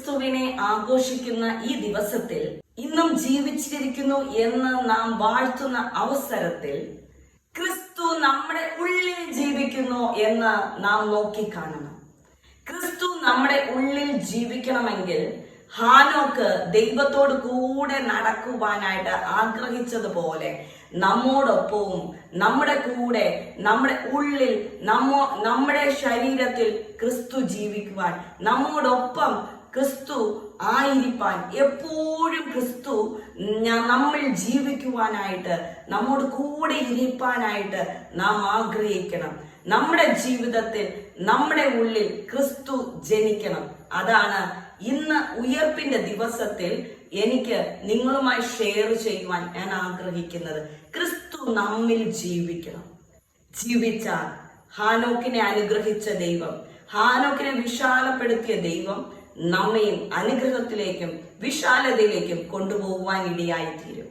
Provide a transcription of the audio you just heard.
ക്രിസ്തുവിനെ ആഘോഷിക്കുന്ന ഈ ദിവസത്തിൽ ഇന്നും ജീവിച്ചിരിക്കുന്നു എന്ന് നാം വാഴ്ത്തുന്ന അവസരത്തിൽ ക്രിസ്തു നമ്മുടെ ഉള്ളിൽ ജീവിക്കുന്നു എന്ന് നാം നോക്കിക്കാണണം. ക്രിസ്തു നമ്മുടെ ഉള്ളിൽ ജീവിക്കണമെങ്കിൽ ഹാനോക്ക് ദൈവത്തോട് കൂടെ നടക്കുവാനായിട്ട് ആഗ്രഹിച്ചതുപോലെ നമ്മോടൊപ്പവും നമ്മുടെ കൂടെ നമ്മുടെ ഉള്ളിൽ നമ്മുടെ ശരീരത്തിൽ ക്രിസ്തു ജീവിക്കുവാൻ, നമ്മോടൊപ്പം ക്രിസ്തു ആയിരിക്കാൻ, എപ്പോഴും ക്രിസ്തു നമ്മൾ ജീവിക്കുവാനായിട്ട്, നമ്മോട് കൂടെ ഇരിപ്പാനായിട്ട് നാം ആഗ്രഹിക്കണം. നമ്മുടെ ജീവിതത്തിൽ നമ്മുടെ ഉള്ളിൽ ക്രിസ്തു ജനിക്കണം. അതാണ് ഇന്ന് ഉയർപ്പിന്റെ ദിവസത്തിൽ എനിക്ക് നിങ്ങളുമായി ഷെയർ ചെയ്യുവാൻ ഞാൻ ആഗ്രഹിക്കുന്നത്. ക്രിസ്തു നമ്മിൽ ജീവിക്കണം. ജീവിച്ചാൽ ഹാനോക്കിനെ അനുഗ്രഹിച്ച ദൈവം, ഹാനോക്കിനെ വിശാലപ്പെടുത്തിയ ദൈവം നമ്മയും അനുഗ്രഹത്തിലേക്കും വിശാലതയിലേക്കും കൊണ്ടുപോകുവാൻ ഇടയായി തീരും.